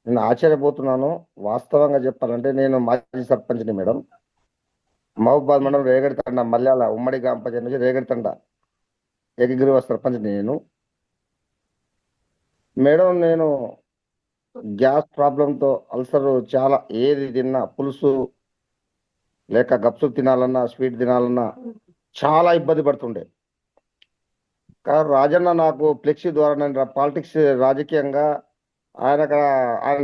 నేను ఆశ్చర్యపోతున్నాను. వాస్తవంగా చెప్పాలంటే నేను మాజీ సర్పంచ్‌ని మేడం. మహబూబాబాద్ మండలం రేగడి తండ మల్యాల ఉమ్మడి గ్రామ పంచాయతీ నుంచి రేగడి తండ ఏకగ్రీవ సర్పంచ్‌ని నేను. మేడం నేను గ్యాస్ ప్రాబ్లంతో అల్సర్ చాలా ఏది తిన్నా పులుసు లేక గప్‌చుప్ తినాలన్నా, స్వీట్ తినాలన్నా చాలా ఇబ్బంది పడుతుండే. కానీ రాజన్న నాకు ఫ్లెక్సీ ద్వారా నేను పాలిటిక్స్ రాజకీయంగా ఆయన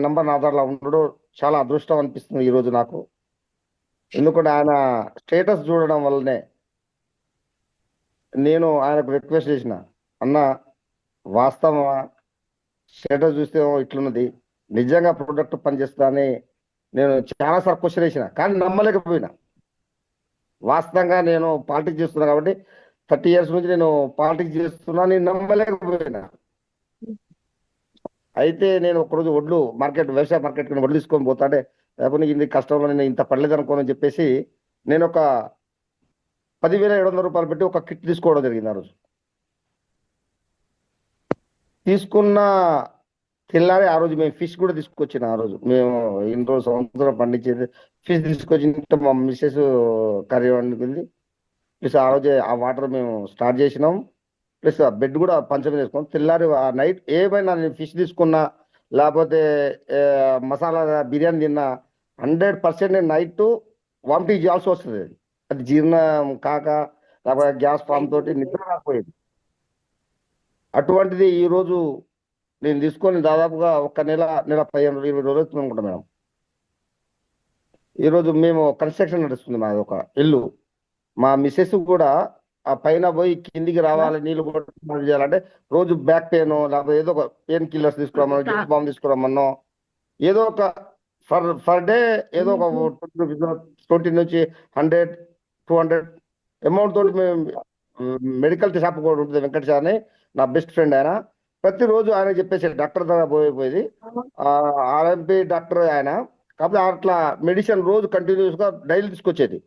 నంబర్ నా దగ్గర ఉండడం చాలా అదృష్టం అనిపిస్తుంది ఈరోజు నాకు. ఎందుకంటే ఆయన స్టేటస్ చూడడం వల్లనే నేను ఆయనకు రిక్వెస్ట్ చేసిన, అన్న వాస్తవమా స్టేటస్ చూస్తే ఇట్లున్నది, నిజంగా ప్రొడక్ట్ పనిచేస్తా అని నేను చాలాసార్లు క్వశ్చన్ వేసిన, కానీ నమ్మలేకపోయినా. వాస్తవంగా నేను పాలిటిక్స్ చేస్తున్నా కాబట్టి 30 years నుంచి నేను పాలిటిక్స్ చేస్తున్నా, నేను నమ్మలేకపోయినా. అయితే నేను ఒకరోజు ఒడ్లు వ్యవసాయ మార్కెట్ ఒడ్లు తీసుకొని పోతాడే, లేకపోతే ఇది కష్టంలో నేను ఇంత పడలేదు అనుకోని చెప్పేసి నేను ఒక 10,700 రూపాయలు పెట్టి ఒక కిట్ తీసుకోవడం జరిగింది. ఆ రోజు తీసుకున్న తెల్లారి ఆ రోజు మేము ఫిష్ కూడా తీసుకొచ్చిన. ఆ రోజు మేము ఇన్ని రోజు సంవత్సరం పండించేది ఫిష్ తీసుకొచ్చి మా మిస్సెస్ కర్రీ వండుకుంది. ప్లస్ ఆ రోజే ఆ వాటర్ మేము స్టార్ట్ చేసినాం. ప్లస్ ఆ బెడ్ కూడా పంచం చేసుకున్నాం. తెల్లారి ఆ నైట్ ఏమైనా నేను ఫిష్ తీసుకున్నా లేకపోతే మసాలా బిర్యానీ తిన్నా 100% నేను నైట్ వామిటింగ్ చేయాల్సి వస్తుంది. అది జీర్ణం కాక లేకపోతే గ్యాస్ ఫామ్ తోటి నిద్ర రాకపోయేది. అటువంటిది ఈరోజు నేను తీసుకొని దాదాపుగా ఒక నెల 15-20 రోజులు అవుతుంది అనుకుంటా మేడం. ఈరోజు మేము కన్స్ట్రక్షన్ నడుస్తుంది, మాది ఒక ఇల్లు. మా మిస్సెస్ కూడా ఆ పైన పోయి కిందికి రావాలి, నీళ్ళు కూడా చేయాలంటే రోజు బ్యాక్ పెయిన్ లేకపోతే ఏదో ఒక పెయిన్ కిల్లర్స్ తీసుకురామనో, జింక్ బాంబ్ తీసుకురామన్నో, ఏదో ఒక ఫర్ డే ఏదో ఒక 20 నుంచి 100-200 అమౌంట్ తోటి మేము మెడికల్ షాప్ కూడా ఉంటుంది. వెంకట సార్ అని నా బెస్ట్ ఫ్రెండ్ ఆయన. ప్రతిరోజు ఆయన చెప్పేసి డాక్టర్ దగ్గర పోయేది, ఆర్ఎంపీ డాక్టర్ ఆయన. కాకపోతే అట్లా మెడిసిన్ రోజు కంటిన్యూస్గా డైలీ తీసుకొచ్చేది.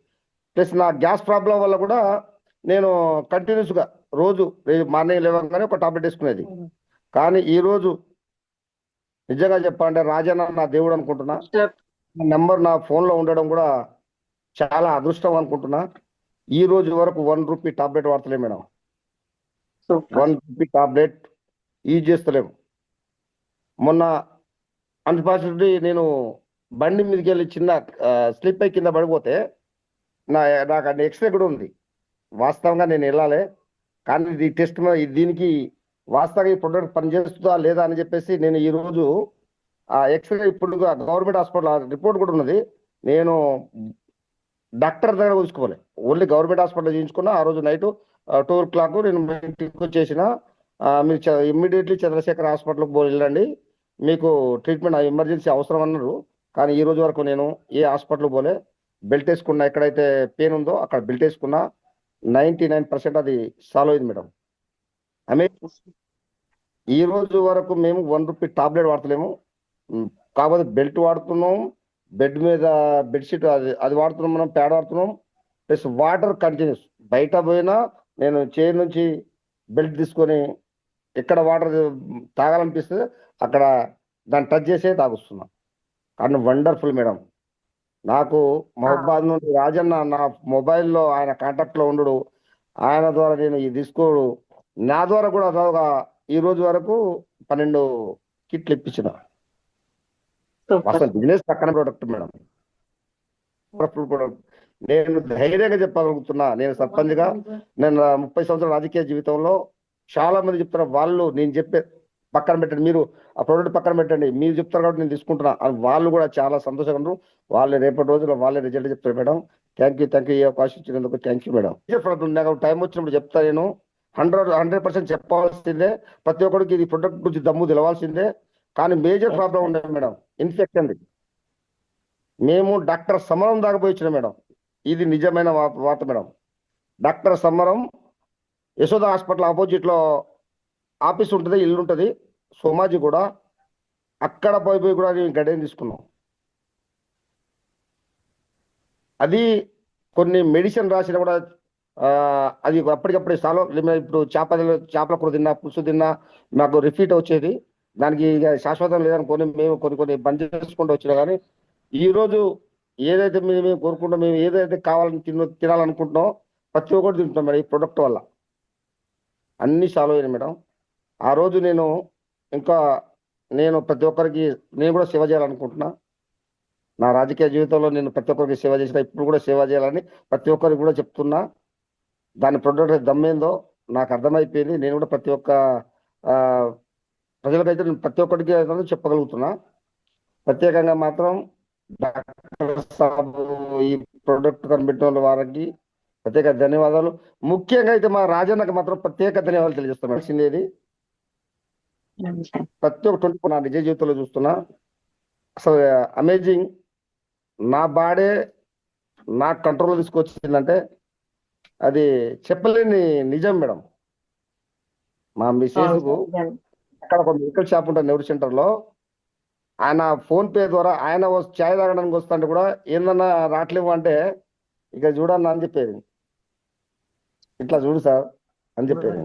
ప్లస్ నా గ్యాస్ ప్రాబ్లం వల్ల కూడా నేను కంటిన్యూస్గా రోజు మార్నింగ్ లేవగానే ఒక టాబ్లెట్ వేసుకునేది. కానీ ఈరోజు నిజంగా చెప్పాలంటే రాజన్న నా దేవుడు అనుకుంటున్నా. నెంబర్ నా ఫోన్లో ఉండడం కూడా చాలా అదృష్టం అనుకుంటున్నా. ఈ రోజు వరకు 1 రూపీ టాబ్లెట్ వాడతలేము మేడం. 1 రూపీ టాబ్లెట్ యూజ్ చేస్తలేము. మొన్న అన్ఫార్చునేట్లీ నేను బండి మీదకి వెళ్ళి చిన్న స్లిప్ అయి కింద పడిపోతే నాకు అన్ని ఎక్స్రే కూడా ఉంది. వాస్తవంగా నేను వెళ్ళాలి, కానీ ఇది టెస్ట్ దీనికి వాస్తవంగా ఈ ప్రొడక్ట్ పనిచేస్తుందా లేదా అని చెప్పేసి నేను ఈరోజు ఆ ఎక్స్రే ఇప్పుడు గవర్నమెంట్ హాస్పిటల్ రిపోర్ట్ కూడా ఉన్నది. నేను డాక్టర్ దగ్గర చూసుకోవాలి, ఓన్లీ గవర్నమెంట్ హాస్పిటల్ చేయించుకున్నా. ఆ రోజు నైట్ 2 o'clock నేను ఇంటికి వచ్చేసిన. మీరు ఇమ్మీడియట్లీ చంద్రశేఖర్ హాస్పిటల్కి వెళ్ళండి, మీకు ట్రీట్మెంట్ ఎమర్జెన్సీ అవసరం అన్నారు. కానీ ఈ రోజు వరకు నేను ఏ హాస్పిటల్కి పోలే. బెల్ట్ వేసుకున్నా, ఎక్కడైతే పెయిన్ ఉందో అక్కడ బెల్ట్ వేసుకున్నా. 99% అది సాల్వ్ అయింది మేడం. ఆమె ఈ రోజు వరకు మేము 1 రూపీ టాబ్లెట్ వాడతలేము. కాకపోతే బెల్ట్ వాడుతున్నాం, బెడ్ మీద బెడ్షీట్ అది వాడుతున్నాం, మనం ప్యాడ్ వాడుతున్నాం. Plus water continuous. బయట పోయినా నేను చైర్ నుంచి బెల్ట్ తీసుకొని ఎక్కడ వాటర్ తాగాలనిపిస్తుంది అక్కడ దాన్ని టచ్ చేసే తాగుస్తున్నా. కానీ వండర్ఫుల్ మేడం. నాకు మహబాద్ నుండి రాజన్న నా మొబైల్లో ఆయన కాంటాక్ట్లో ఉండడు, ఆయన ద్వారా నేను ఇది తీసుకోడు. నా ద్వారా కూడా దాదాపుగా ఈ రోజు వరకు 12 కిట్లు ఇప్పించిన. అసలు బిజినెస్ పక్కన ప్రొడక్ట్ మేడం, ప్రొడక్ట్. నేను ధైర్యంగా చెప్పగలుగుతున్నా, నేను సర్పంచ్గా నేను 30 సంవత్సరాల రాజకీయ జీవితంలో చాలా మంది చెప్తున్నారు, వాళ్ళు నేను చెప్పే పక్కన పెట్టండి, మీరు ఆ ప్రోడక్ట్ పక్కన పెట్టండి, మీరు చెప్తారు కాబట్టి నేను తీసుకుంటున్నా అని వాళ్ళు కూడా చాలా సంతోషంగా ఉన్నారు. వాళ్ళే రేపటి రోజుల్లో వాళ్ళే రిజల్ట్ చెప్తారు మేడం. థ్యాంక్ యూ ఈ అవకాశం ఇచ్చినందుకు థ్యాంక్ యూ మేడం. నాకు టైం వచ్చినప్పుడు చెప్తా. నేను 100% చెప్పాల్సిందే. ప్రతి ఒక్కరికి ఇది ప్రొడక్ట్ గురించి దమ్ము తెలవాల్సిందే. కానీ మేజర్ ప్రాబ్లం ఉండదు మేడం, ఇన్ఫెక్షన్. మేము డాక్టర్ సమరం దాకా పోయి వచ్చినాం మేడం. ఇది నిజమైన వార్త మేడం. డాక్టర్ సమరం యశోద హాస్పిటల్ ఆపోజిట్లో ఆఫీస్ ఉంటుంది, ఇల్లు ఉంటుంది, సోమాజీ కూడా. అక్కడ పోయి కూడా గడియని తీసుకున్నాం. అది కొన్ని మెడిసిన్ రాసిన కూడా అది అప్పటికప్పుడు సాల్వ్. ఇప్పుడు చేపల కూర తిన్నా, పులుసు తిన్నా నాకు రిపీట్ వచ్చేది. దానికి ఇక శాశ్వతం లేదనుకొని మేము కొన్ని బంద్ చేసుకుంటూ వచ్చినా కానీ ఈ రోజు ఏదైతే మేము కోరుకుంటాం, మేము ఏదైతే కావాలని తినాలనుకుంటున్నాం ప్రతి ఒక్కటి తింటున్నాం మేడం. ఈ ప్రొడక్ట్ వల్ల అన్ని సాల్వ్ అయినాయి మేడం. ఆ రోజు ఇంకా నేను ప్రతి ఒక్కరికి నేను కూడా సేవ చేయాలనుకుంటున్నా. నా రాజకీయ జీవితంలో నేను ప్రతి ఒక్కరికి సేవ చేసిన, ఇప్పుడు కూడా సేవ చేయాలని ప్రతి ఒక్కరికి కూడా చెప్తున్నా. దాని ప్రొడక్ట్ దమ్మేందో నాకు అర్థమైపోయింది. నేను కూడా ప్రతి ఒక్క ఆ, ప్రజలకైతే నేను ప్రతి ఒక్కరికి అయితే చెప్పగలుగుతున్నా. ప్రత్యేకంగా మాత్రం డాక్టర్ సాబ్ ఈ ప్రొడక్ట్ కనిపెట్టిన వారికి ప్రత్యేక ధన్యవాదాలు. ముఖ్యంగా అయితే మా రాజన్నకి మాత్రం ప్రత్యేక ధన్యవాదాలు తెలియజేస్తాను. నడిచింది ప్రతి ఒక్క 24 నా నిజ జీవితంలో చూస్తున్నా. అసలు అమేజింగ్. నా బాడే నా కంట్రోల్ తీసుకొచ్చిందంటే అది చెప్పలేని నిజం మేడం. మా మిస్సెస్ కు అక్కడ ఒక మెడికల్ షాప్ ఉంటుంది నెహ్రూ సెంటర్ లో. ఆయన ఫోన్ పే ద్వారా ఆయన ఛాయ్ తాగడానికి వస్తుంటే కూడా ఏందన్నా రావట్లేవు అంటే ఇక చూడన్నా అని చెప్పేది, ఇట్లా చూడు సార్ అని చెప్పేది.